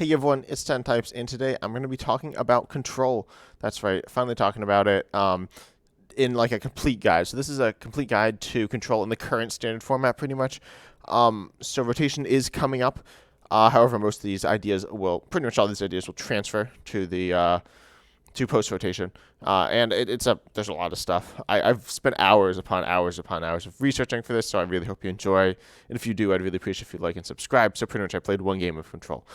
Hey everyone, it's 10 Types, and today I'm going to be talking about control. That's right, finally talking about it in like a complete guide. So this is a complete guide to control in the current standard format, pretty much. So rotation is coming up. However, most of these ideas pretty much all these ideas will transfer to the to post rotation, and there's a lot of stuff. I've spent hours upon hours upon hours of researching for this, so I really hope you enjoy. And if you do, I'd really appreciate if you like and subscribe. So pretty much, I played one game of Control,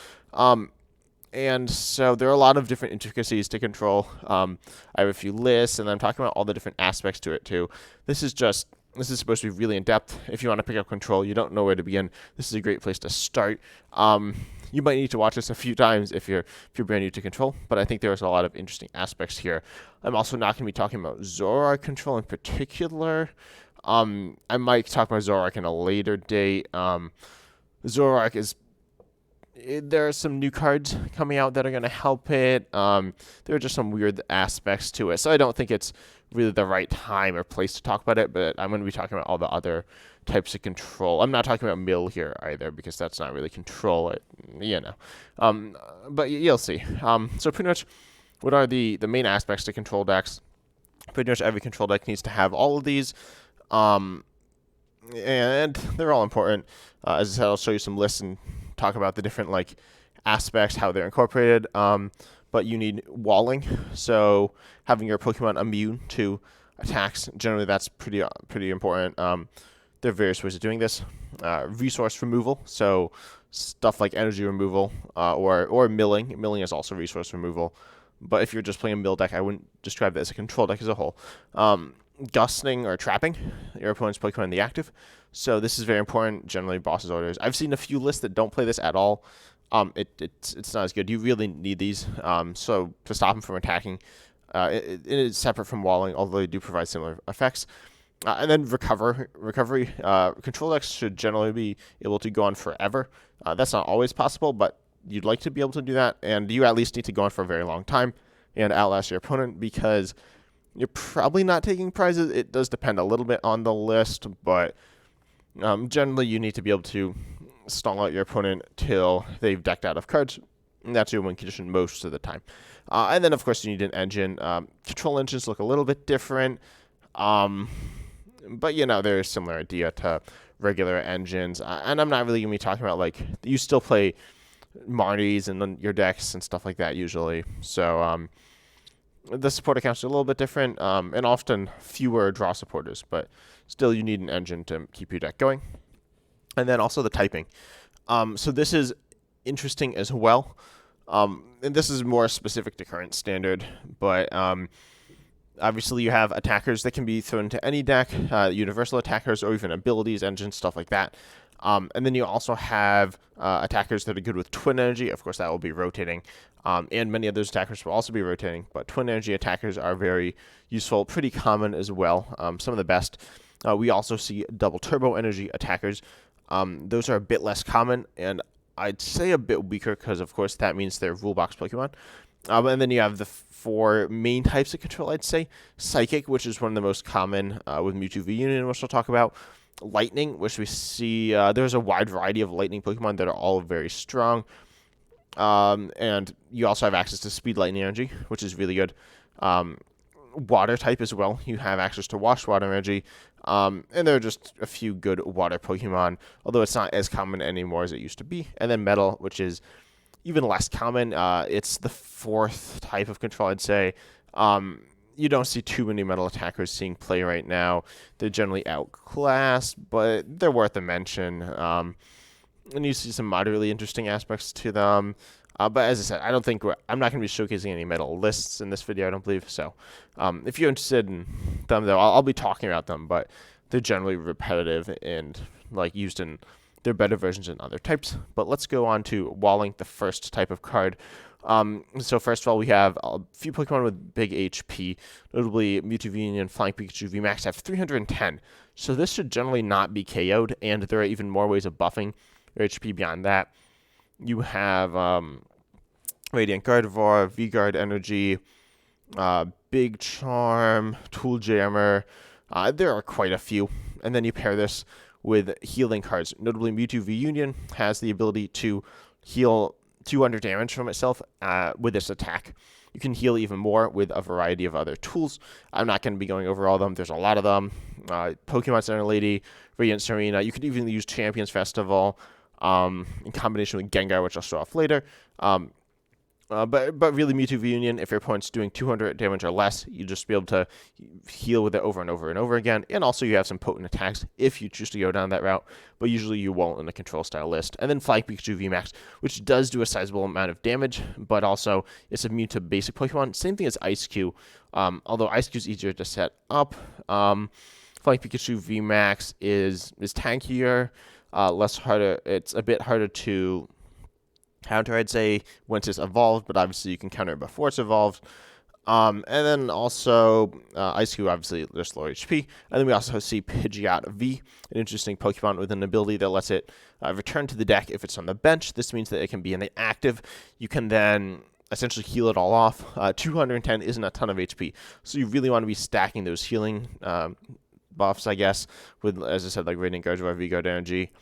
and so there are a lot of different intricacies to Control. I have a few lists, and I'm talking about all the different aspects to it too. This is supposed to be really in depth. If you want to pick up Control, you don't know where to begin. This is a great place to start. You might need to watch this a few times if you're brand new to Control, but I think there's a lot of interesting aspects here. I'm also not going to be talking about zoroark Control in particular. I might talk about zoroark in a later date. Zoroark there are some new cards coming out that are going to help it. There are just some weird aspects to it, so I don't think it's really the right time or place to talk about it, but I'm going to be talking about all the other types of control. I'm not talking about mill here either, because that's not really control, but you'll see. So pretty much, what are the main aspects to control decks? Pretty much every control deck needs to have all of these, and they're all important. As I said, I'll show you some lists and talk about the different aspects, how they're incorporated. But you need walling, so having your Pokemon immune to attacks. Generally, that's pretty important. There are various ways of doing this. Resource removal, so stuff like energy removal, or milling. Milling is also resource removal, but if you're just playing a mill deck, I wouldn't describe that as a control deck as a whole. Gusting or trapping your opponent's Pokemon in the active. So this is very important. Generally, boss's orders. I've seen a few lists that don't play this at all. It's not as good. You really need these. So to stop them from attacking, it is separate from walling, although they do provide similar effects. And then recovery. Control decks should generally be able to go on forever. That's not always possible, but you'd like to be able to do that, and you at least need to go on for a very long time and outlast your opponent, because you're probably not taking prizes. It does depend a little bit on the list, but generally you need to be able to stall out your opponent till they've decked out of cards, and that's your win condition most of the time. And then, of course, you need an engine. Control engines look a little bit different, but they're a similar idea to regular engines. And I'm not really going to be talking about, you still play Marnies and your decks and stuff like that usually. So the support accounts are a little bit different, and often fewer draw supporters, but still you need an engine to keep your deck going. And then also the typing. So this is interesting as well. And this is more specific to current standard, but obviously you have attackers that can be thrown into any deck, universal attackers, or even abilities, engines, stuff like that. And then you also have attackers that are good with twin energy. Of course, that will be rotating. And many of those attackers will also be rotating, but twin energy attackers are very useful, pretty common as well, some of the best. We also see double turbo energy attackers. Those are a bit less common, and I'd say a bit weaker, because of course that means they're rule box Pokemon. And then you have the four main types of control, I'd say. Psychic, which is one of the most common with Mewtwo V Union, which we'll talk about. Lightning, which we see there's a wide variety of lightning Pokemon that are all very strong. And you also have access to speed lightning energy, which is really good. Water type as well. You have access to wash water energy. And there are just a few good water Pokemon, although it's not as common anymore as it used to be. And then metal, which is even less common. It's the fourth type of control, I'd say. You don't see too many metal attackers seeing play right now. They're generally outclassed, but they're worth a mention. And you see some moderately interesting aspects to them. But as I said, I'm not going to be showcasing any metal lists in this video, I don't believe. So if you're interested in them, though, I'll be talking about them, but they're generally repetitive and used in their better versions in other types. But let's go on to walling, the first type of card. So first of all, we have a few Pokemon with big HP, notably Mewtwo V Union, Flying Pikachu VMAX have 310. So this should generally not be KO'd, and there are even more ways of buffing your HP beyond that. You have Radiant Gardevoir, V-Guard Energy, Big Charm, Tool Jammer. There are quite a few. And then you pair this with healing cards. Notably, Mewtwo V Union has the ability to heal 200 damage from itself with this attack. You can heal even more with a variety of other tools. I'm not going to be going over all of them. There's a lot of them. Pokemon Center Lady, Radiant Serena. You could even use Champions Festival in combination with Gengar, which I'll show off later. But really, Mewtwo V-Union, if your opponent's doing 200 damage or less, you just be able to heal with it over and over and over again. And also, you have some potent attacks if you choose to go down that route, but usually you won't in the control style list. And then Flying Pikachu VMAX, which does do a sizable amount of damage, but also it's immune to basic Pokemon. Same thing as Ice Q, although Ice Q is easier to set up. Flying Pikachu VMAX is tankier, less harder. It's a bit harder to counter, I'd say, once it's evolved, but obviously you can counter it before it's evolved. And then also Ice Cube, obviously, just lower HP. And then we also see Pidgeot V, an interesting Pokemon with an ability that lets it return to the deck if it's on the bench. This means that it can be in the active. You can then essentially heal it all off. 210 isn't a ton of HP, so you really want to be stacking those healing buffs, I guess, with, as I said, like Radiant Gardevoir, V-Guard Energy.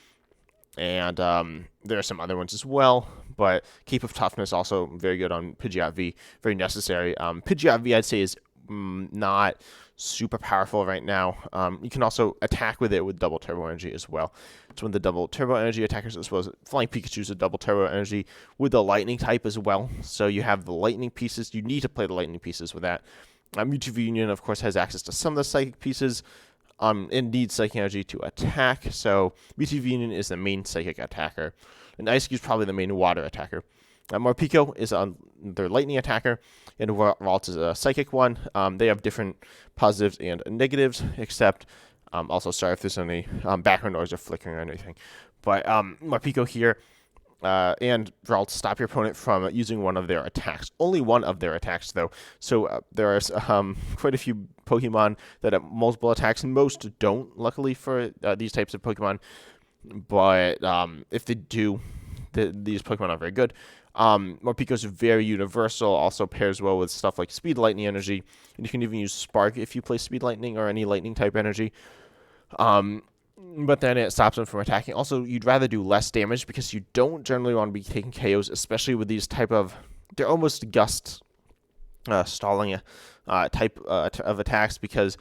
And there are some other ones as well, but Cape of Toughness also very good on Pidgeot V, very necessary. Pidgeot V, I'd say, is not super powerful right now. You can also attack with it with double turbo energy as well. It's one of the double turbo energy attackers, as well as Flying Pikachu's a double turbo energy with the lightning type as well. So you have the lightning pieces. You need to play the lightning pieces with that. Mewtwo V Union, of course, has access to some of the psychic pieces. It needs Psychic Energy to attack, so Mewtwo V Union is the main Psychic attacker, and Ice Cube is probably the main Water attacker. Morpeko is their Lightning attacker, and Ralts is a Psychic one. They have different positives and negatives, except, also sorry if there's any background noise or flickering or anything, but Morpeko here and Ralts stop your opponent from using one of their attacks. Only one of their attacks, though. So there are quite a few Pokemon that have multiple attacks, and most don't, luckily, for these types of Pokemon. But if they do, these Pokemon are very good. Morpeko is very universal, also pairs well with stuff like Speed Lightning Energy, and you can even use Spark if you play Speed Lightning or any Lightning type energy. But then it stops them from attacking. Also, you'd rather do less damage because you don't generally want to be taking KOs, especially with these type of, they're almost gust stalling type of attacks, because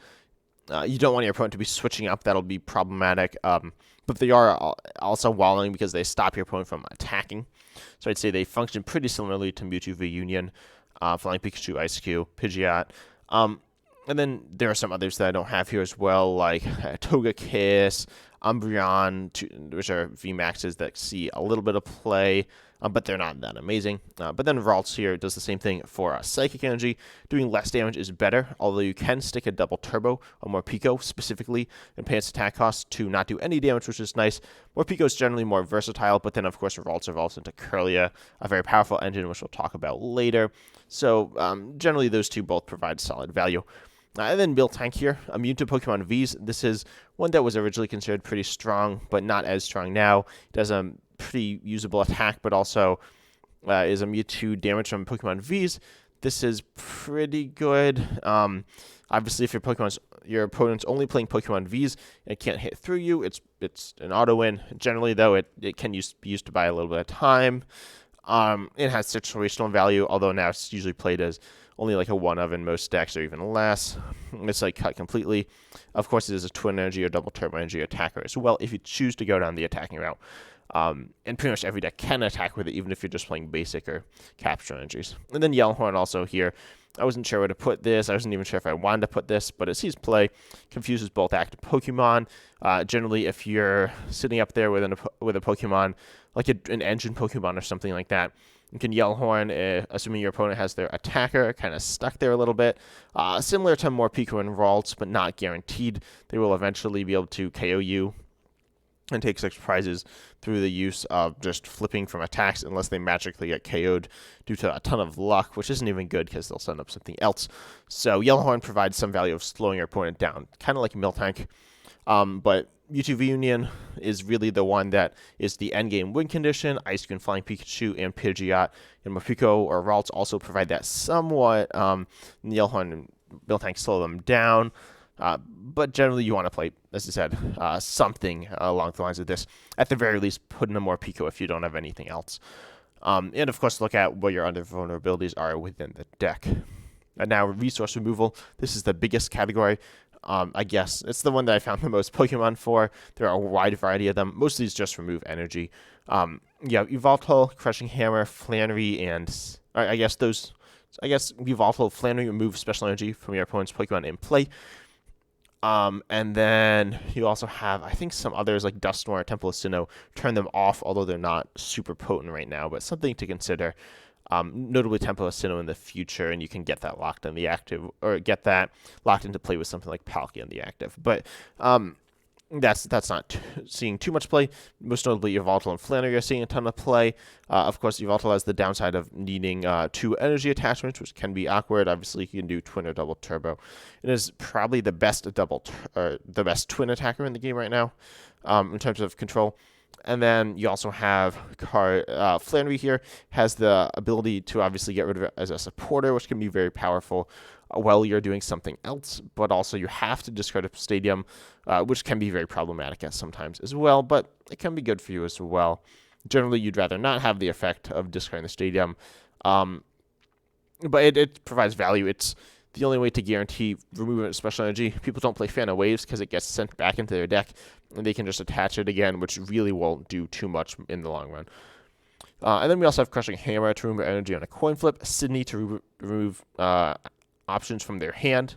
you don't want your opponent to be switching up. That'll be problematic. But they are also walling because they stop your opponent from attacking. So I'd say they function pretty similarly to Mewtwo V Union, Flying Pikachu, Ice Cube, Pidgeot. And then there are some others that I don't have here as well, like Togekiss, Umbreon, which are VMAXs that see a little bit of play, but they're not that amazing. But then Ralts here does the same thing for Psychic Energy. Doing less damage is better, although you can stick a double turbo on Morpeko, specifically, and pay its attack cost to not do any damage, which is nice. Morpeko is generally more versatile, but then, of course, Ralts evolves into Curlia, a very powerful engine, which we'll talk about later. So, generally, those two both provide solid value. And then Miltank here, immune to Pokemon Vs. This is one that was originally considered pretty strong, but not as strong now. It has a pretty usable attack, but also is immune to damage from Pokemon Vs. This is pretty good. Obviously, if your opponent's only playing Pokemon Vs and it can't hit through you, it's an auto win. Generally, though, it can be used to buy a little bit of time. It has situational value, although now it's usually played as only like a one of in most decks, or even less. It's like cut completely. Of course, it is a twin energy or double turbo energy attacker as well, if you choose to go down the attacking route. And pretty much every deck can attack with it, even if you're just playing basic or capture energies. And then Yellowhorn also here. I wasn't sure where to put this. I wasn't even sure if I wanted to put this, but it sees play. Confuses both active Pokemon. Generally, if you're sitting up there with a Pokemon, like an engine Pokemon or something like that, you can Yellowhorn, assuming your opponent has their attacker kind of stuck there a little bit. Similar to Morpeko and Ralts, but not guaranteed. They will eventually be able to KO you and take 6 prizes through the use of just flipping from attacks, unless they magically get KO'd due to a ton of luck, which isn't even good because they'll send up something else. So Yellowhorn provides some value of slowing your opponent down, kind of like Miltank. But Mewtwo V Union is really the one that is the endgame win condition. Ice Cube, Flying Pikachu, and Pidgeot and Morpeko or Ralts also provide that somewhat. Yellowhorn and Miltank slow them down. But generally, you want to play, as I said, something along the lines of this. At the very least, put in a Morpeko if you don't have anything else. And of course, look at what your other vulnerabilities are within the deck. And now, resource removal. This is the biggest category. I guess it's the one that I found the most Pokemon for. There are a wide variety of them. Most of these just remove energy. Yveltal, Crushing Hammer, Flannery, and I guess Yveltal, Flannery remove special energy from your opponent's Pokemon in play. And then you also have, I think, some others like Dusknoir, Temple of Sinnoh, turn them off, although they're not super potent right now, but something to consider. Notably Temple of Sinnoh in the future, and you can get that locked in the active, or get that locked into play with something like Palkia in the active. But that's not seeing too much play. Most notably, Yveltal and Flannery are seeing a ton of play. Of course, Yveltal has the downside of needing 2 energy attachments, which can be awkward. Obviously, you can do twin or double turbo. It is probably the best the best twin attacker in the game right now, in terms of control. And then you also have Flannery here has the ability to obviously get rid of it as a supporter, which can be very powerful while you're doing something else. But also you have to discard a stadium, which can be very problematic at sometimes as well. But it can be good for you as well. Generally, you'd rather not have the effect of discarding the stadium, but it provides value. It's the only way to guarantee removing special energy. People don't play Fan of Waves because it gets sent back into their deck, and they can just attach it again, which really won't do too much in the long run. And then we also have Crushing Hammer to remove energy on a coin flip, Sydney to remove options from their hand.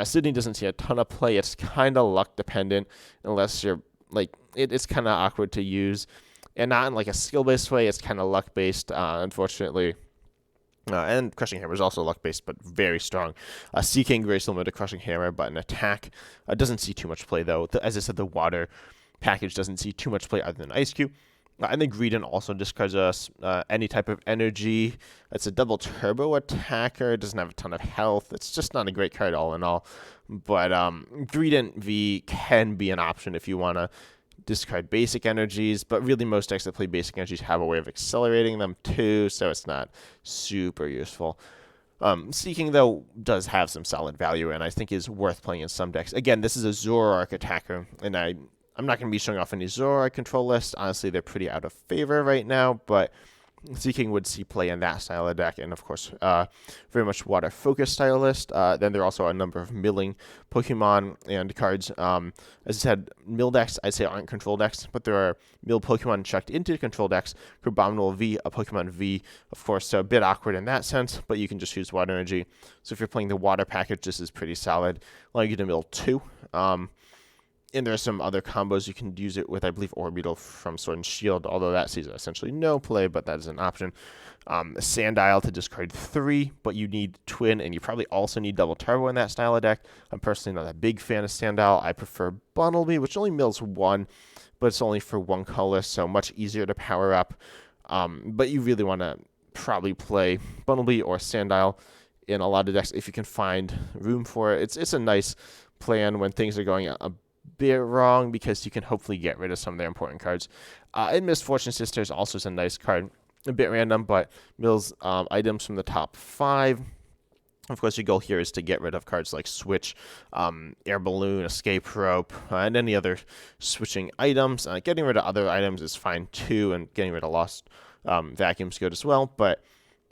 Sydney doesn't see a ton of play. It's kind of luck dependent, unless you're it's kind of awkward to use, and not in like a skill based way. It's kind of luck based, unfortunately. And Crushing Hammer is also luck-based, but very strong. Seeking, very similar to Crushing Hammer, but an attack. Doesn't see too much play, though. As I said, the water package doesn't see too much play other than Ice Cube. And then Greedent also discards us any type of energy. It's a double turbo attacker. It doesn't have a ton of health. It's just not a great card all in all. But Greedent V can be an option if you want to discard basic energies, but really most decks that play basic energies have a way of accelerating them too, so it's not super useful. Seeking, though, does have some solid value, and I think is worth playing in some decks. Again, this is a Zoroark attacker, and I'm not going to be showing off any Zoroark control list. Honestly, they're pretty out of favor right now, but Seeking would see play in that style of deck, and of course, very much water-focused style list. Then there are also a number of milling Pokemon and cards. As I said, mill decks, I'd say, aren't control decks, but there are mill Pokemon chucked into control decks. Abominable V, a Pokemon V, of course, so a bit awkward in that sense, but you can just use water energy. So if you're playing the water package, this is pretty solid, allowing you to mill 2. And there are some other combos you can use it with, I believe Orbeetle from Sword and Shield, although that sees essentially no play, but that is an option. Sandile to discard 3, but you need Twin, and you probably also need Double Turbo in that style of deck. I'm personally not a big fan of Sandile. I prefer Bunnelby, which only mills 1, but it's only for 1 color, so much easier to power up. But you really want to probably play Bunnelby or Sandile in a lot of decks if you can find room for it. It's a nice plan when things are going a bit wrong, because you can hopefully get rid of some of their important cards. And Misfortune Sisters also is a nice card. A bit random, but mills items from the top 5. Of course, your goal here is to get rid of cards like Switch, Air Balloon, Escape Rope, and any other switching items. Getting rid of other items is fine too, and getting rid of Lost Vacuum's good as well, but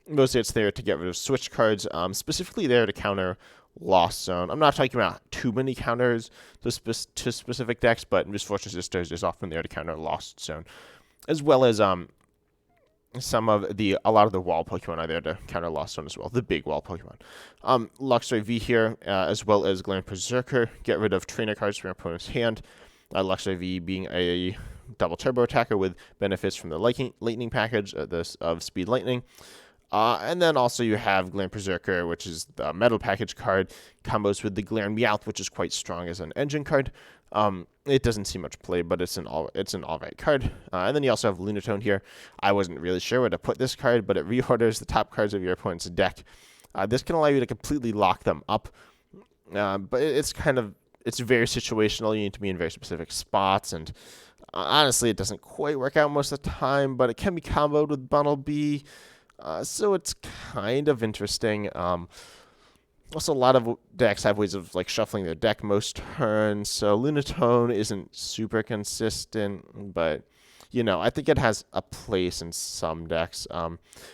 mostly it's there to get rid of Switch cards, specifically there to counter Lost Zone. I'm not talking about too many counters to specific decks, but Misfortune Sisters is often there to counter Lost Zone, as well as a lot of the wall Pokemon are there to counter Lost Zone as well, the big wall Pokemon. Luxray V here, as well as Glam Berserker, get rid of trainer cards from your opponent's hand. Luxray V being a double turbo attacker with benefits from the lightning package of Speed Lightning. And then also you have Glam Berserker, which is the metal package card, combos with the Glare and Meowth, which is quite strong as an engine card. It doesn't see much play, but it's an alright card. And then you also have Lunatone here. I wasn't really sure where to put this card, but it reorders the top cards of your opponent's deck. This can allow you to completely lock them up, but it's very situational. You need to be in very specific spots, and honestly, it doesn't quite work out most of the time, but it can be comboed with Bunnelby. So it's kind of interesting. Also, a lot of decks have ways of shuffling their deck most turns, so Lunatone isn't super consistent, but I think it has a place in some decks.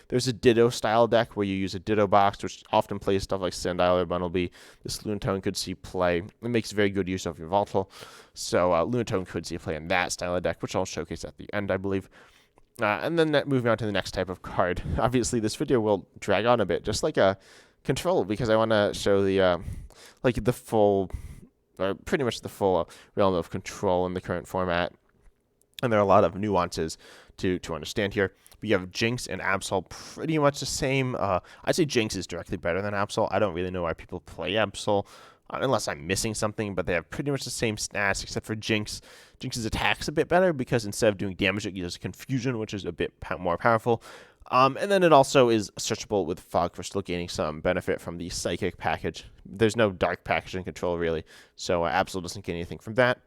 There's a ditto style deck where you use a ditto box, which often plays stuff like Sandile or Bunnelby. This Lunatone could see play. It makes very good use of your Volatile. So Lunatone could see play in that style of deck, which I'll showcase at the end, I believe. And then moving on to the next type of card. Obviously, this video will drag on a bit, just like a control, because I want to show the the full, or pretty much the full realm of control in the current format. And there are a lot of nuances to understand here. We have Jinx and Absol pretty much the same. I'd say Jinx is directly better than Absol. I don't really know why people play Absol, unless I'm missing something, but they have pretty much the same stats except for Jinx. Jinx's attack's a bit better because instead of doing damage, it uses Confusion, which is a bit more powerful. And then it also is searchable with Fog for still gaining some benefit from the Psychic package. There's no Dark package in control, really, so Absol doesn't get anything from that.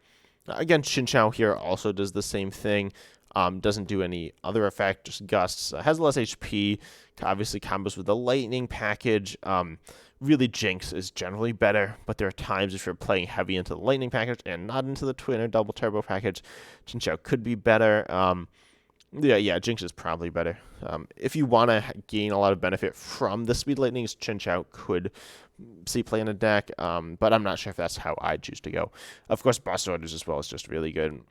Again, Chinchou here also does the same thing. Doesn't do any other effect, just gusts. Has less HP, obviously combos with the Lightning package. Really, Jinx is generally better, but there are times if you're playing heavy into the Lightning package and not into the Twin or Double Turbo package, Chinchou could be better. Yeah, Jinx is probably better. If you want to gain a lot of benefit from the Speed Lightnings, Chinchou could see play in a deck, but I'm not sure if that's how I choose to go. Of course, Boss Orders as well is just really good.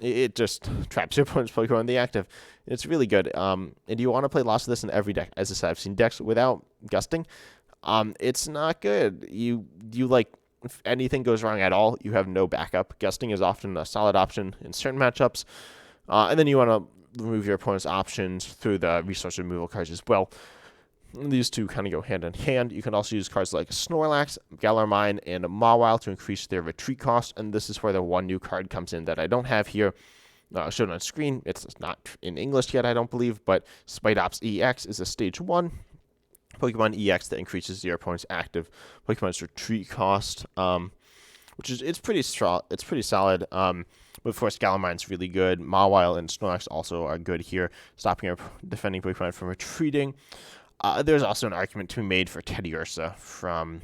It just traps your opponent's Pokemon in the active. It's really good. And you want to play lots of this in every deck. As I said, I've seen decks without Gusting. It's not good. You like, if anything goes wrong at all, you have no backup. Gusting is often a solid option in certain matchups. And then you want to remove your opponent's options through the resource removal cards as well. These two kind of go hand in hand. You can also use cards like Snorlax, Galarmine, and Mawile to increase their retreat cost, and this is where the one new card comes in that I don't have here shown on screen. It's not in English yet, I don't believe, but Spidops EX is a Stage 1 Pokemon EX that increases your opponent's active Pokemon's retreat cost, which is it's pretty solid. But of course, Galarmine's really good. Mawile and Snorlax also are good here, stopping your defending Pokemon from retreating. There's also an argument to be made for Teddiursa from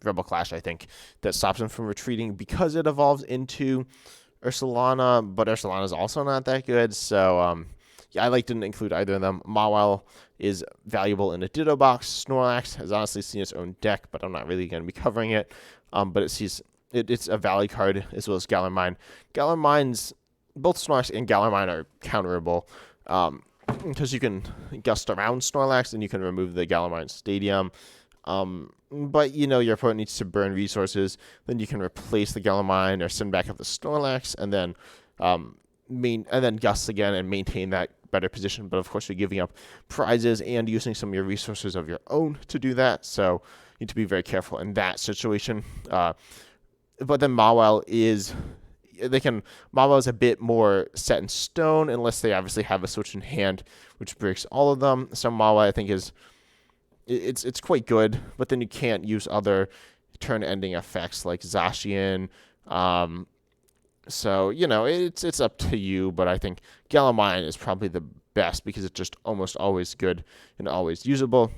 Rebel Clash, I think, that stops him from retreating because it evolves into Ursulana, but Ursulana is also not that good, so yeah, I didn't include either of them. Mawile is valuable in a Ditto box. Snorlax has honestly seen its own deck, but I'm not really going to be covering it. But it's a Valley card as well as Galarmine. Both Snorlax and Galarmine are counterable. Because you can gust around Snorlax and you can remove the Galarmine Stadium. But your opponent needs to burn resources. Then you can replace the Galarmine or send back up the Snorlax and then gust again and maintain that better position. But of course, you're giving up prizes and using some of your resources of your own to do that. So you need to be very careful in that situation. But then Mawile is a bit more set in stone unless they obviously have a switch in hand, which breaks all of them. So Mawile, I think, it's quite good, but then you can't use other turn-ending effects like Zacian. So it's up to you, but I think Galarmine is probably the best because it's just almost always good and always usable.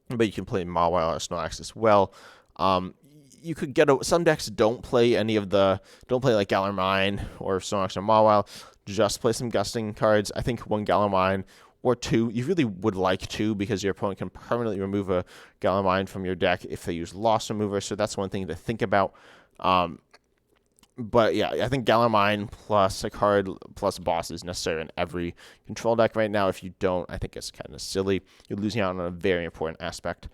But you can play Mawile or Snorlax as well. You could some decks don't play like Galarmine or Snorlax or Mawile, just play some Gusting cards. I think one Galarmine or two, you really would like two because your opponent can permanently remove a Galarmine from your deck if they use Loss Remover, so that's one thing to think about. But yeah, I think Galarmine plus a card plus boss is necessary in every control deck right now. If you don't, I think it's kind of silly. You're losing out on a very important aspect.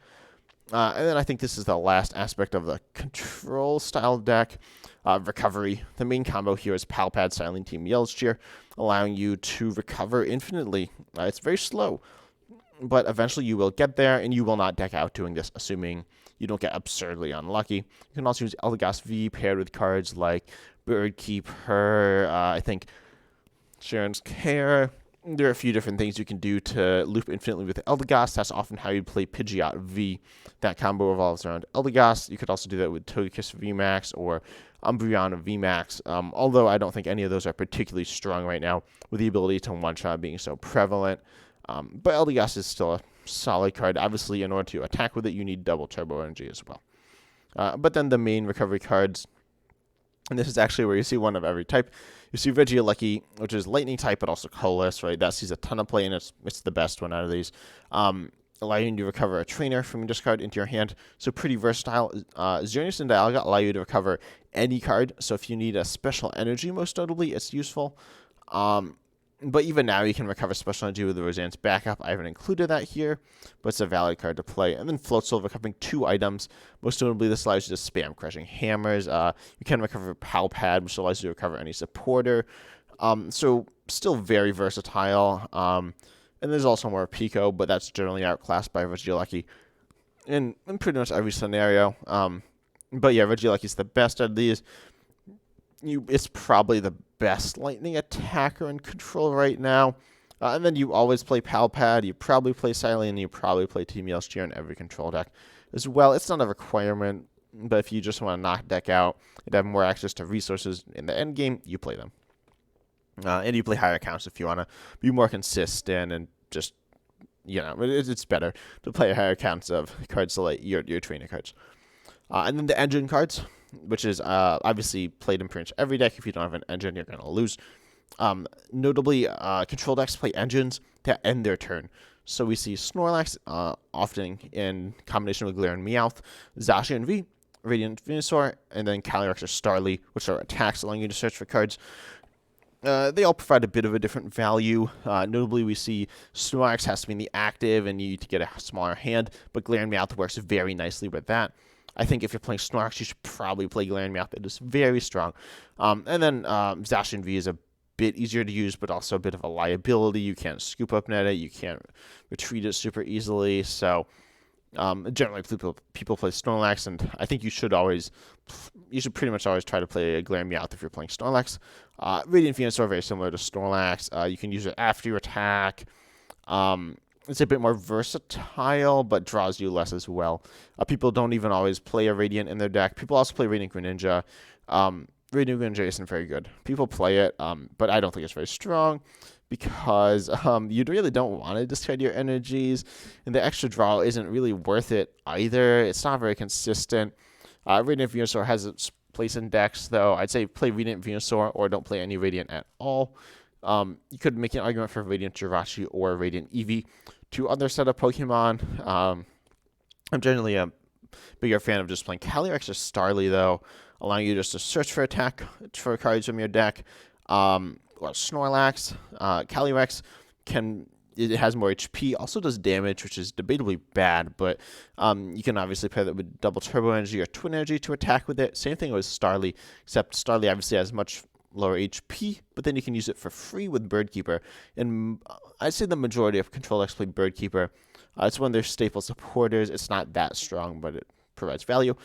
And then I think this is the last aspect of the control style deck, recovery. The main combo here is Palpad, Silent Team, Yell's Cheer, allowing you to recover infinitely. It's very slow, but eventually you will get there, and you will not deck out doing this, assuming you don't get absurdly unlucky. You can also use Eldegoss V paired with cards like Birdkeeper, I think Sharon's Care. There are a few different things you can do to loop infinitely with Eldegoss. That's often how you play Pidgeot V. That combo revolves around Eldegoss. You could also do that with Togekiss VMAX or Umbreon VMAX, although I don't think any of those are particularly strong right now with the ability to one-shot being so prevalent. But Eldegoss is still a solid card. Obviously, in order to attack with it, you need double turbo energy as well. But then the main recovery cards, And this is actually where you see one of every type. You see Regieleki, which is lightning type, but also colorless, right? That sees a ton of play, and it's the best one out of these. Allowing you to recover a trainer from your discard into your hand. So pretty versatile. Xerneas and Dialga allow you to recover any card. So if you need a special energy, most notably, it's useful. But even now, you can recover special energy with the Roseanne's backup. I haven't included that here, but it's a valid card to play. And then Floatzel, recovering 2 items. Most notably, this allows you to spam Crushing Hammers. You can recover Pal Pad, which allows you to recover any supporter. So still very versatile. And there's also more Pico, but that's generally outclassed by Regieleki in pretty much every scenario. But yeah, Regieleki's the best out of these. It's probably the best lightning attacker in Control right now. And then you always play Pal Pad, you probably play Silene, and you probably play Team Yellowstream in every Control deck as well. It's not a requirement, but if you just want to knock deck out and have more access to resources in the end game, you play them. And you play higher counts if you want to be more consistent and just, it's better to play higher counts of cards like your trainer cards. And then the engine cards, which is obviously played in pretty much every deck. If you don't have an engine, you're going to lose. Notably, control decks play engines that end their turn. So we see Snorlax often in combination with Galarian Meowth, Zacian V, Radiant Venusaur, and then Calyrex or Starly, which are attacks allowing you to search for cards. They all provide a bit of a different value. Notably, we see Snorlax has to be in the active and you need to get a smaller hand, but Galarian Meowth works very nicely with that. I think if you're playing Snorlax, you should probably play Galarian Meowth. It is very strong. And then Zacian V is a bit easier to use, but also a bit of a liability. You can't scoop up net it. You can't retreat it super easily. So generally, people play Snorlax, and I think you should pretty much always try to play a Galarian Meowth if you're playing Snorlax. Radiant Venusaur are very similar to Snorlax. You can use it after your attack. It's a bit more versatile, but draws you less as well. People don't even always play a Radiant in their deck. People also play Radiant Greninja. Radiant Greninja isn't very good. People play it, but I don't think it's very strong because you really don't want to discard your energies, and the extra draw isn't really worth it either. It's not very consistent. Radiant Venusaur has its place in decks, though. I'd say play Radiant Venusaur or don't play any Radiant at all. You could make an argument for Radiant Jirachi or Radiant Eevee. 2 other set of Pokemon. I'm generally a bigger fan of just playing Calyrex or Starly, though, allowing you just to search for attack for cards from your deck. Or Snorlax. Calyrex it has more HP, also does damage, which is debatably bad, but you can obviously pair that with double turbo energy or twin energy to attack with it. Same thing with Starly, except Starly obviously has much lower HP, but then you can use it for free with Birdkeeper. And I'd say the majority of Control decks play Birdkeeper. It's one of their staple supporters. It's not that strong, but it provides value.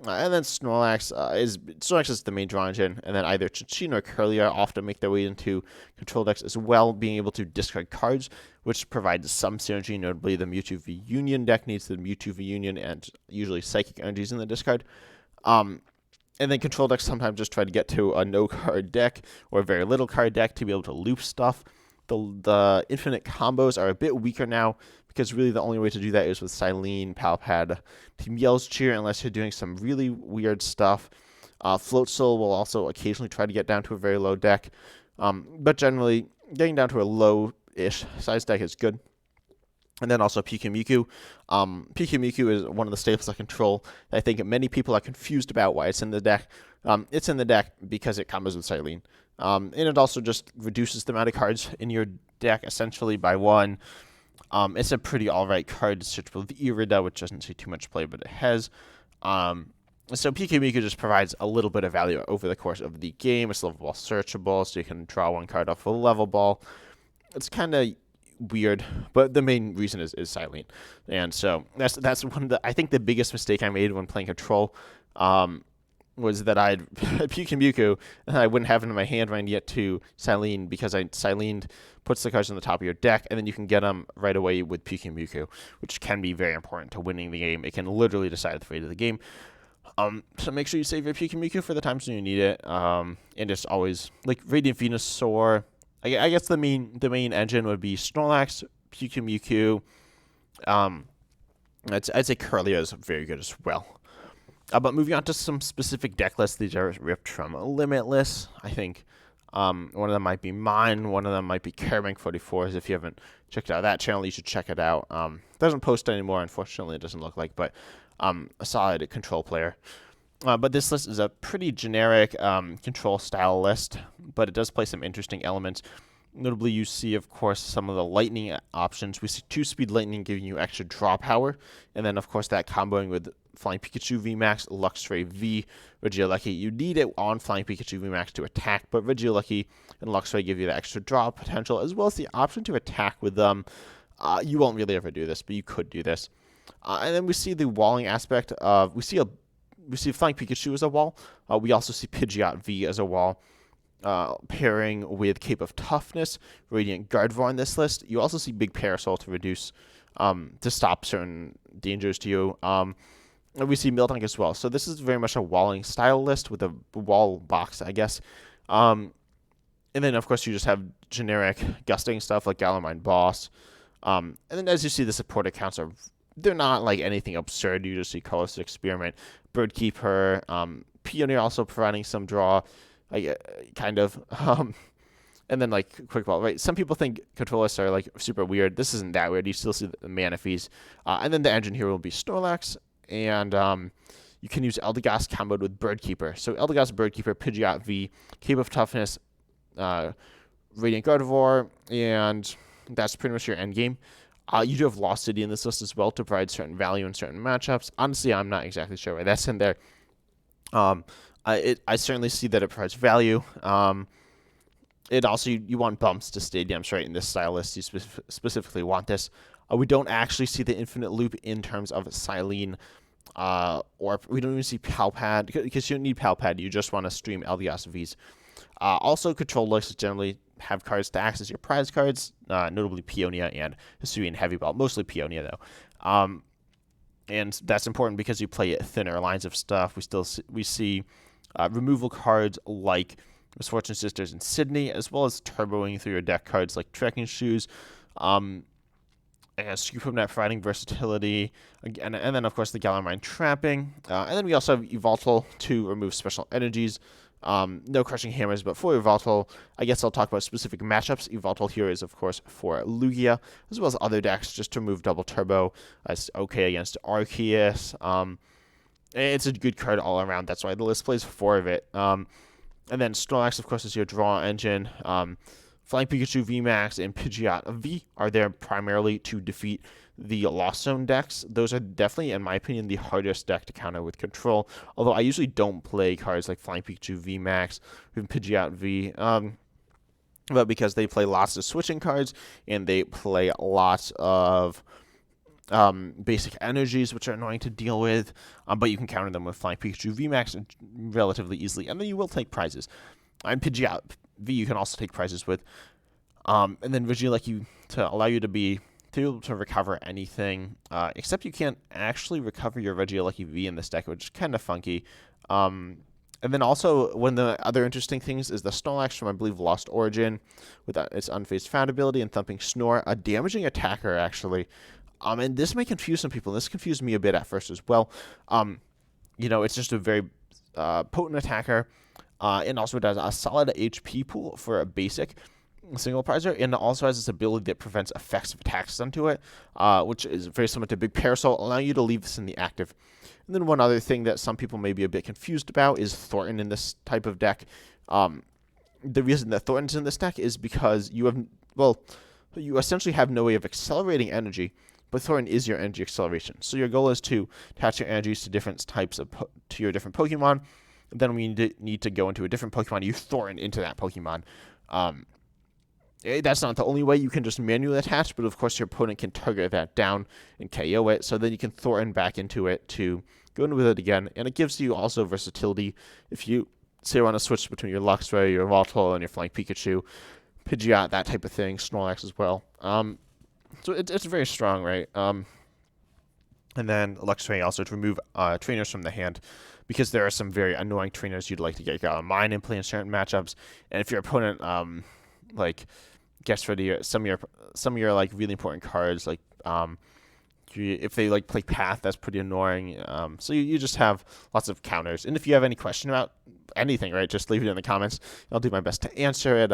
And then Snorlax is the main draw engine, and then either Chinchine or Kirlia often make their way into Control decks as well, being able to discard cards, which provides some synergy. Notably, the Mewtwo V Union deck needs the Mewtwo V Union and usually Psychic energies in the discard. And then Control decks sometimes just try to get to a no-card deck or a very little card deck to be able to loop stuff. The infinite combos are a bit weaker now because really the only way to do that is with Silene, Pal Pad, Team Yell's Cheer, unless you're doing some really weird stuff. Floatzel will also occasionally try to get down to a very low deck. But generally, getting down to a low-ish size deck is good. And then also Pikamiku. Pikamiku is one of the staples of Control that I think many people are confused about why it's in the deck. It's in the deck because it combos with Silene. And it also just reduces the amount of cards in your deck essentially by 1. It's a pretty alright card to search with Irida, which doesn't see too much play, but it has. So Pikamiku just provides a little bit of value over the course of the game. It's level ball searchable, so you can draw 1 card off a level ball. It's kind of weird, but the main reason is Silene. And so that's one of the, I think the biggest mistake I made when playing Control was that I'd Pikamiku and I wouldn't have it in my hand when I get to Silene, because Silene puts the cards on the top of your deck, and then you can get them right away with Pikamiku, which can be very important to winning the game. It can literally decide the fate of the game. So make sure you save your Pikamiku for the times when you need it. And just always, like Radiant Venusaur, I guess the main engine would be Snorlax, Pikamiku. I'd say Kirlia is very good as well. But moving on to some specific deck lists, these are ripped from Limitless. I think one of them might be mine. One of them might be Carabank 44s. If you haven't checked out that channel, you should check it out. Doesn't post anymore, unfortunately, it doesn't look like, but a solid control player. But this list is a pretty generic control style list, but it does play some interesting elements. Notably, you see, of course, some of the lightning options. We see 2-speed lightning giving you extra draw power, and then, of course, that comboing with Flying Pikachu VMAX, Luxray V, Regieleki. You need it on Flying Pikachu VMAX to attack, but Regieleki and Luxray give you the extra draw potential, as well as the option to attack with them. You won't really ever do this, but you could do this. And then we see the walling aspect of, we see Flying Pikachu as a wall. We also see Pidgeot V as a wall. Pairing with Cape of Toughness, Radiant Gardevoir on this list. You also see Big Parasol to reduce, to stop certain dangers to you. And we see Miltank as well. So this is very much a walling style list with a wall box, I guess. And then, of course, you just have generic gusting stuff like Galamine Boss. And then as you see, the support accounts they're not like anything absurd. You just see Colorless Experiment, Birdkeeper, Pioneer also providing some draw. Kind of. And then, like, Quick Ball, right? Some people think controllers are, like, super weird. This isn't that weird. You still see the Manaphy's. And then the engine here will be Snorlax. And you can use Eldegoss comboed with Birdkeeper. So Eldegoss, Birdkeeper, Pidgeot V, Cape of Toughness, Radiant Gardevoir, and that's pretty much your end game. You do have Lost City in this list as well to provide certain value in certain matchups. Honestly, I'm not exactly sure why that's in there. I certainly see that it provides value. It also, you want bumps to stadiums, right? In this style list, you specifically want this. We don't actually see the infinite loop in terms of Silene, or we don't even see Palpad, because you don't need Palpad, you just want to stream Eldegoss Vs. Also, control lists generally have cards to access your prize cards, notably Peonia and Hisuian Heavy Ball, mostly Peonia though. And that's important because you play thinner lines of stuff. We see removal cards like Misfortune Sisters and Sydney, as well as turboing through your deck cards like Trekking Shoes, and Scoop of Net providing versatility, and then, of course, the Galamine Trapping. And then we also have Yveltal to remove special energies. No Crushing Hammers, but for Yveltal, I guess I'll talk about specific matchups. Yveltal here is, of course, for Lugia, as well as other decks, just to remove double turbo. It's okay against Arceus. It's a good card all around. That's why the list plays 4 of it. And then Snorlax, of course, is your draw engine. Flying Pikachu VMAX and Pidgeot V are there primarily to defeat the Lost Zone decks. Those are definitely, in my opinion, the hardest deck to counter with control. Although I usually don't play cards like Flying Pikachu VMAX, even Pidgeot V. But because they play lots of switching cards and they play lots of basic energies, which are annoying to deal with, but you can counter them with Flying Pikachu VMAX relatively easily, and then you will take prizes. And Pidgeot V you can also take prizes with, and then Regieleki to allow you to be able to recover anything, except you can't actually recover your Regieleki V in this deck, which is kind of funky. And then also, one of the other interesting things is the Snorlax from, I believe, Lost Origin, with its Unfazed Found ability and Thumping Snore, a damaging attacker, actually. And this may confuse some people. This confused me a bit at first as well. It's just a very potent attacker, and also it has a solid HP pool for a basic single prizer, and it also has this ability that prevents effects of attacks onto it, which is very similar to Big Parasol, allowing you to leave this in the active. And then one other thing that some people may be a bit confused about is Thornton in this type of deck. The reason that Thornton's in this deck is because you essentially have no way of accelerating energy, but Thornton is your energy acceleration. So your goal is to attach your energies to different types to your different Pokemon. Then we need to go into a different Pokemon. You Thornton into that Pokemon. That's not the only way you can just manually attach, but of course your opponent can target that down and KO it, so then you can Thornton back into it to go in with it again, and it gives you also versatility if you, say, want to switch between your Luxray, your Yveltal, and your Flying Pikachu, Pidgeot, that type of thing, Snorlax as well. So it's very strong, right? And then Luxray also to remove trainers from the hand, because there are some very annoying trainers you'd like to get out of mine and play in certain matchups, and if your opponent gets rid of some of your like really important cards, like if they like play Path, that's pretty annoying. So you just have lots of counters. And if you have any question about anything, right, just leave it in the comments. I'll do my best to answer it.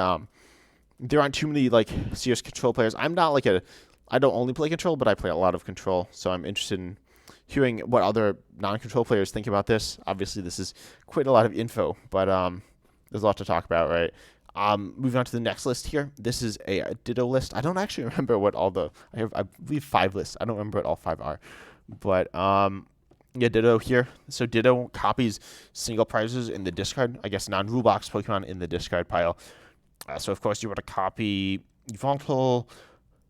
There aren't too many like serious control players. I'm not like I don't only play control, but I play a lot of control. So I'm interested in hearing what other non-control players think about this. Obviously, this is quite a lot of info, but there's a lot to talk about, right? Moving on to the next list here. This is a ditto list. I don't actually remember what all I believe 5 lists. I don't remember what all 5 are. But yeah, ditto here. So ditto copies single prizes in the discard. I guess non-rule box Pokemon in the discard pile. So of course you want to copy Yveltal,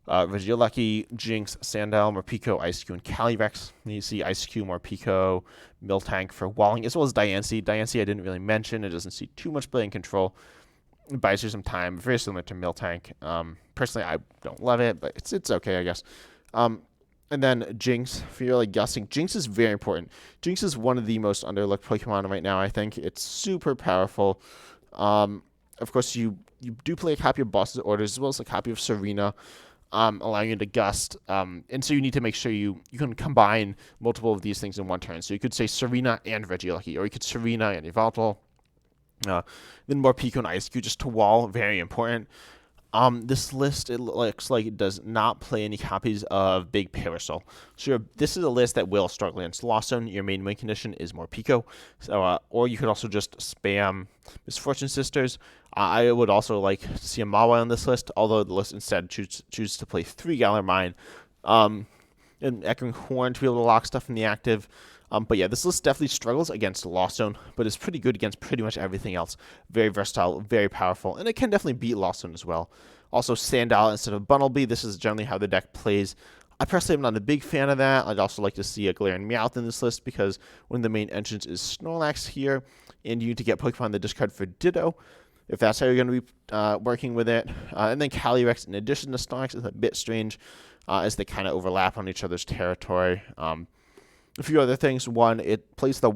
Regieleki, Jinx, Sandile, Morpeko, Ice-Q, and Calyrex. You see Ice-Q, Morpeko, Miltank for walling, as well as Diancie. Diancie I didn't really mention. It doesn't see too much play in control. It buys you some time. Very similar to Miltank. Personally, I don't love it, but it's okay, I guess. And then Jinx, for your like Gusting. Jinx is very important. Jinx is one of the most underlooked Pokemon right now, I think. It's super powerful. Of course, you do play a copy of Boss's Orders, as well as a copy of Serena. Allowing you to gust. And so you need to make sure you can combine multiple of these things in one turn. So you could say Serena and Regieleki, or you could Serena and Yveltal. Then Morpeko and Ice-Q just to wall, very important. This list, it looks like it does not play any copies of Big Parasol. So this is a list that will struggle against Lost Zone. Your main win condition is Morpeko. So, or you could also just spam Misfortune Sisters. I would also like to see a Mawile on this list, although the list instead chooses to play 3 Galar Mine. And Echoing Horn to be able to lock stuff in the active. But yeah, this list definitely struggles against Lost Zone, but is pretty good against pretty much everything else. Very versatile, very powerful, and it can definitely beat Lost Zone as well. Also, Sandile instead of Bunnelby. This is generally how the deck plays. I personally am not a big fan of that. I'd also like to see a Galarian Meowth in this list because one of the main engines is Snorlax here, and you need to get Pokemon in the discard for Ditto, if that's how you're going to be working with it. And then Calyrex, in addition to Snorlax, is a bit strange as they kind of overlap on each other's territory. A few other things. One, it plays the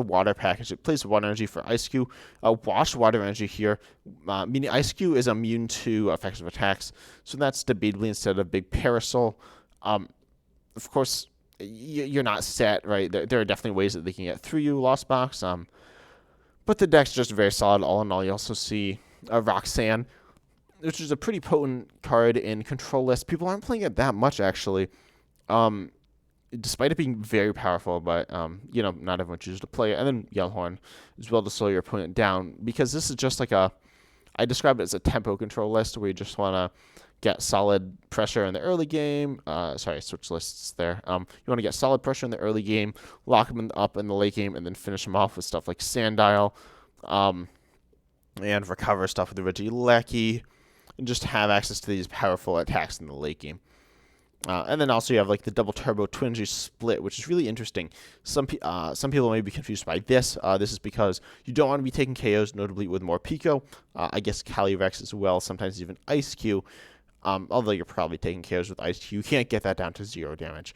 water package. It plays water energy for Ice-Q. Wash water energy here, meaning Ice-Q is immune to effective attacks. So that's debatably instead of Big Parasol. Of course, you're not set, right? There are definitely ways that they can get through you, Lost Box. But the deck's just very solid all in all. You also see Roxanne, which is a pretty potent card in control list. People aren't playing it that much, actually. Despite it being very powerful, but, not everyone chooses to play it. And then Yellhorn as well to slow your opponent down, because this is just like I describe it as a tempo control list where you just want to get solid pressure in the early game. Sorry, switch lists there. You want to get solid pressure in the early game, lock them up in the late game, and then finish them off with stuff like Sandile, and recover stuff with the Regieleki, and just have access to these powerful attacks in the late game. And then also you have like the double turbo twingy split, which is really interesting. Some people may be confused by this. This is because you don't want to be taking KOs, notably with Morpeko. I guess Calyrex as well, sometimes even Ice-Q. Although you're probably taking KOs with Ice-Q. You can't get that down to 0 damage.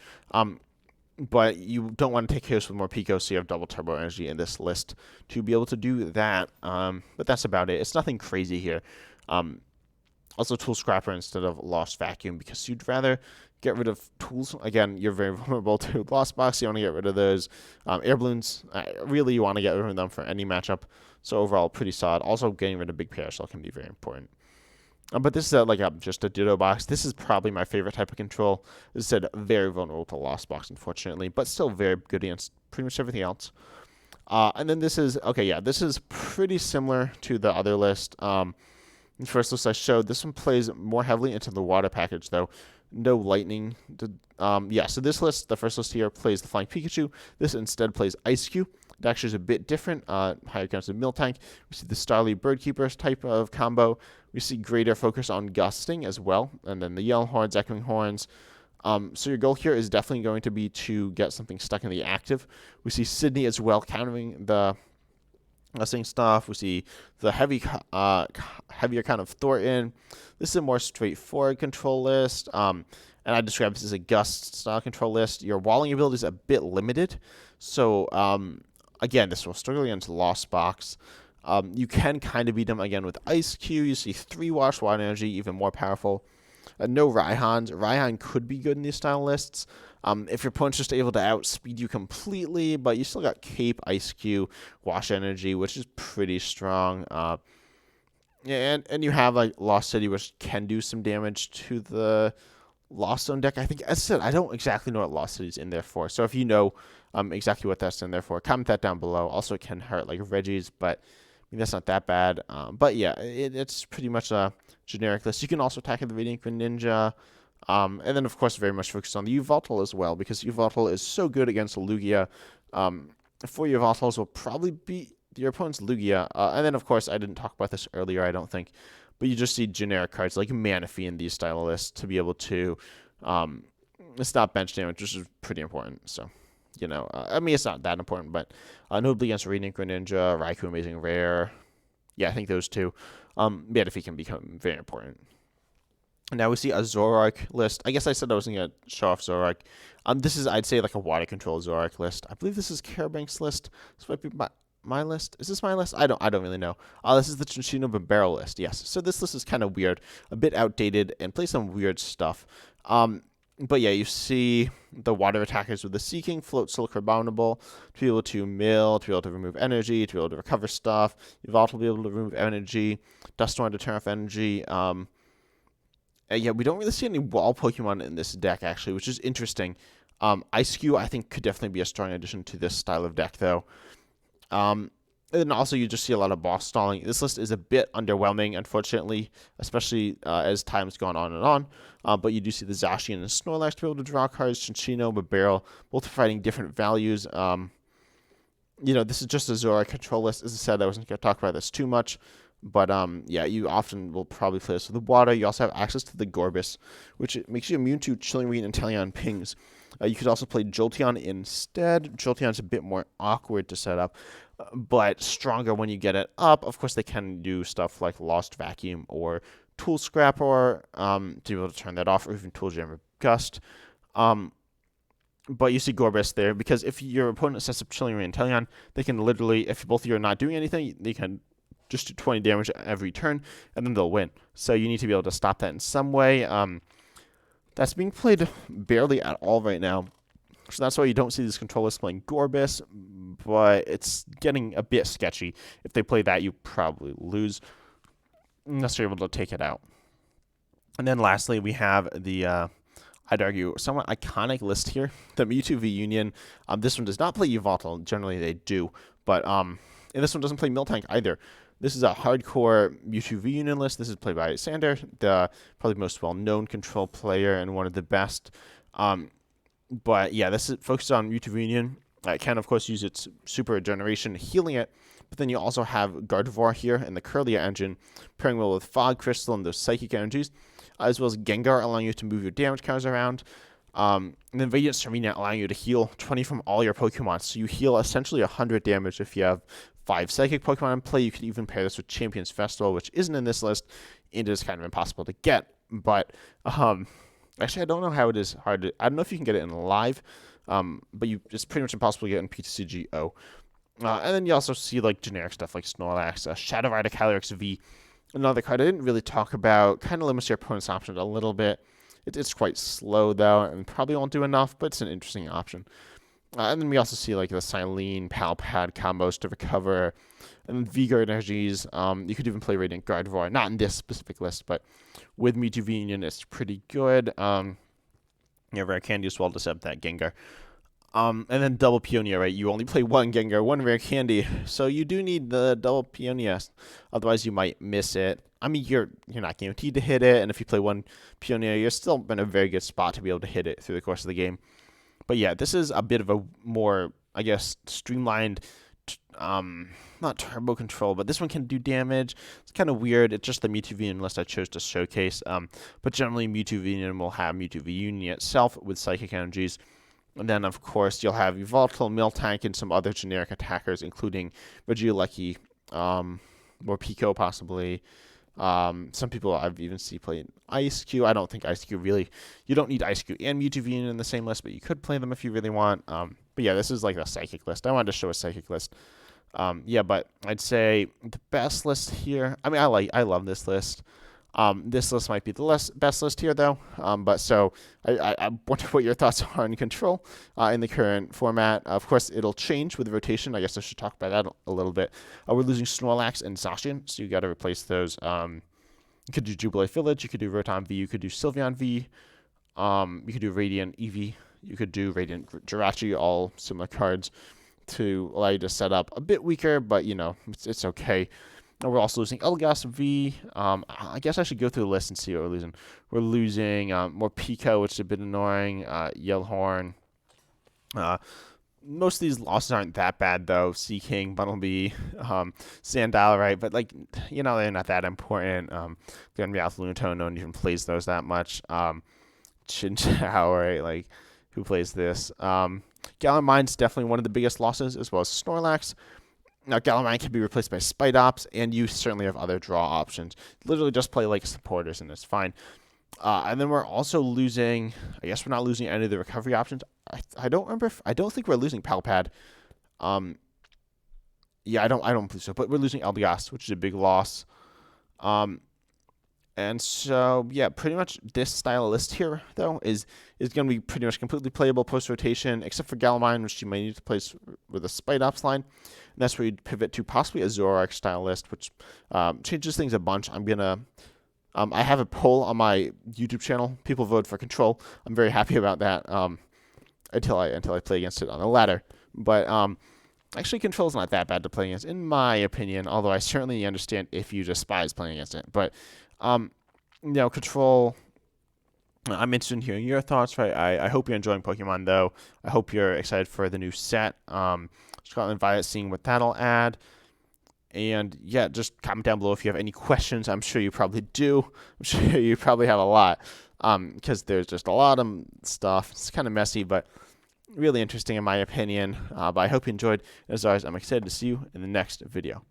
But you don't want to take KOs with Morpeko, so you have double turbo energy in this list to be able to do that. But that's about it. It's nothing crazy here. Also, Tool Scrapper instead of Lost Vacuum, because you'd rather get rid of tools. Again, you're very vulnerable to Lost Box. You want to get rid of those. Air Balloons, really you want to get rid of them for any matchup. So overall, pretty solid. Also, getting rid of Big Parasol can be very important. But this is just a Ditto box. This is probably my favorite type of control. As I said, very vulnerable to Lost Box, unfortunately, but still very good against pretty much everything else. And then this is pretty similar to the other list. The first list I showed, this one plays more heavily into the water package, though. No lightning. So this list, the first list here, plays the Flying Pikachu. This instead plays Ice-Q. It actually is a bit different. Higher counts of Miltank. We see the Starly Birdkeeper type of combo. We see greater focus on Gusting as well. And then the Yell Horns, Echoing Horns. So your goal here is definitely going to be to get something stuck in the active. We see Sydney as well countering the Gusting stuff. We see the heavier kind of Thornton. This is a more straightforward control list. And I describe this as a Gust style control list. Your walling ability is a bit limited. So, again, this will struggle against Lost Box. You can kind of beat them again with Ice-Q. You see 3 Wash Water Energy, even more powerful. No Raihans. Raihan could be good in these style lists. If your opponent's just able to outspeed you completely, but you still got Cape, Ice Cube, Wash Energy, which is pretty strong. Yeah, and you have like Lost City, which can do some damage to the Lost Zone deck. I think, as I said, I don't exactly know what Lost City's in there for. So if you know exactly what that's in there for, comment that down below. Also, it can hurt like Reggie's, but I mean, that's not that bad. But yeah, it's pretty much a generic list. You can also attack the Radiant Greninja. And then, of course, very much focused on the Yveltal as well, because Yveltal is so good against Lugia. 4 Yveltals will probably beat your opponent's Lugia. And then, of course, I didn't talk about this earlier, I don't think, but you just see generic cards like Manaphy in these style lists to be able to stop bench damage, which is pretty important. So, I mean, it's not that important, but notably against Radiant Greninja, Raikou Amazing Rare. Yeah, I think those two. Manaphy can become very important. Now we see a Zoroark list. I guess I said I wasn't going to show off Zoroark. This is, I'd say, like a water control Zoroark list. I believe this is Carabank's list. This might be my list. Is this my list? I don't really know. This is the Chinchino Barrel list. Yes. So this list is kind of weird, a bit outdated, and plays some weird stuff. But yeah, you see the water attackers with the Seeking, Float, Silk, Reboundable, to be able to mill, to be able to remove energy, to be able to recover stuff. Evolve will be able to remove energy, Dustorm to turn off energy. Yeah, we don't really see any wall Pokemon in this deck, actually, which is interesting. Ice-Q, I think, could definitely be a strong addition to this style of deck, though. And then also you just see a lot of boss stalling. This list is a bit underwhelming, unfortunately, especially as time's gone on and on. But you do see the Zacian and Snorlax to be able to draw cards, Chinchino, Barrel, both providing different values. This is just a Zoroark control list. As I said, I wasn't going to talk about this too much. But, yeah, you often will probably play this with the water. You also have access to the Gorbis, which makes you immune to Chilling Reign and Teleon pings. You could also play Jolteon instead. Jolteon's a bit more awkward to set up, but stronger when you get it up. Of course, they can do stuff like Lost Vacuum or Tool Scrap to be able to turn that off, or even Tool Jam or Gust. But you see Gorbis there, because if your opponent sets up Chilling Reign and Teleon, they can literally, if both of you are not doing anything, they can just do 20 damage every turn, and then they'll win. So you need to be able to stop that in some way. That's being played barely at all right now. So that's why you don't see these controllers playing Gorbis, but it's getting a bit sketchy. If they play that, you probably lose, unless you're able to take it out. And then lastly, we have the, I'd argue, somewhat iconic list here, the Mewtwo V Union. This one does not play Yveltal. Generally, they do. But and this one doesn't play Miltank either. This is a hardcore Mewtwo V Union list. This is played by Sander, the probably most well-known control player and one of the best. But yeah, this is focused on Mewtwo V Union. It can, of course, use its Super Regeneration, healing it. But then you also have Gardevoir here and the Curlia engine, pairing well with Fog Crystal and those Psychic energies, as well as Gengar, allowing you to move your damage counters around. And then Radiant Serena, allowing you to heal 20 from all your Pokemon. So you heal essentially 100 damage if you have 5 Psychic Pokemon in play. You could even pair this with Champions Festival, which isn't in this list. It is kind of impossible to get. But actually, I don't know how it is hard to... I don't know if you can get it in live, but it's pretty much impossible to get in PTCGO. And then you also see like generic stuff like Snorlax, Shadow Rider Calyrex V, another card I didn't really talk about. Kind of limits your opponent's options a little bit. It's quite slow, though, and probably won't do enough, but it's an interesting option. And then we also see like the Silene, Palpad combos to recover, and then V-Guard energies. You could even play Radiant Gardevoir, not in this specific list, but with Mewtwo V Union, it's pretty good. Rare Candy as well to set up that Gengar. And then double Peonia, right? You only play one Gengar, one Rare Candy, so you do need the double Peonia. Otherwise, you might miss it. I mean, you're not guaranteed to hit it, and if you play one Peonia, you're still in a very good spot to be able to hit it through the course of the game. But yeah, this is a bit of a more, I guess, streamlined, not turbo control, but this one can do damage. It's kind of weird. It's just the Mewtwo V Union list I chose to showcase. But generally, Mewtwo V Union will have Mewtwo V Union itself with Psychic Energies. And then, of course, you'll have Yveltal, Miltank, and some other generic attackers, including Regieleki, or Pico, possibly. Some people I've even seen playing Ice-Q. I don't think Ice-Q really... You don't need Ice-Q and Mewtwo V Union in the same list, but you could play them if you really want. But yeah, this is like a Psychic list. I wanted to show a Psychic list. Yeah, but I'd say the best list here... I mean, I love this list. This list might be the best list here, though. But so I wonder what your thoughts are on control in the current format. Of course, it'll change with rotation. I guess I should talk about that a little bit. We're losing Snorlax and Zacian, so you got to replace those. You could do Jubilee Village. You could do Rotom V. You could do Sylveon V. You could do Radiant Eevee. You could do Radiant Jirachi, all similar cards to allow you to set up a bit weaker, but it's okay. And we're also losing Elgas V. I guess I should go through the list and see what we're losing. We're losing more Pico, which is a bit annoying. Yellowhorn. Most of these losses aren't that bad, though. Sea King, Bunnelby, Sandile, right? But, they're not that important. Gonna be out Lunatone, no one even plays those that much. Chinchou, right? Who plays this? Galamine's definitely one of the biggest losses, as well as Snorlax. Now, Galamine can be replaced by Spidops, and you certainly have other draw options. Literally just play supporters, and it's fine. And then we're also losing, I guess we're not losing any of the recovery options. I don't remember I don't think we're losing Palpad. Yeah, I don't believe so, but we're losing Eldegoss, which is a big loss. And so, yeah, pretty much this style list here, though, is going to be pretty much completely playable post-rotation, except for Galamine, which you may need to place with a Spidops line. And that's where you'd pivot to possibly a Zoroark style list, which changes things a bunch. I have a poll on my YouTube channel. People vote for control. I'm very happy about that until I play against it on the ladder. But actually, control is not that bad to play against, in my opinion, although I certainly understand if you despise playing against it. But control, I'm interested in hearing your thoughts, right? I hope you're enjoying Pokemon, though. I hope you're excited for the new set. Scarlet and Violet, seeing what that'll add. And, yeah, just comment down below if you have any questions. I'm sure you probably do. I'm sure you probably have a lot because there's just a lot of stuff. It's kind of messy, but really interesting in my opinion. But I hope you enjoyed. As always, I'm excited to see you in the next video.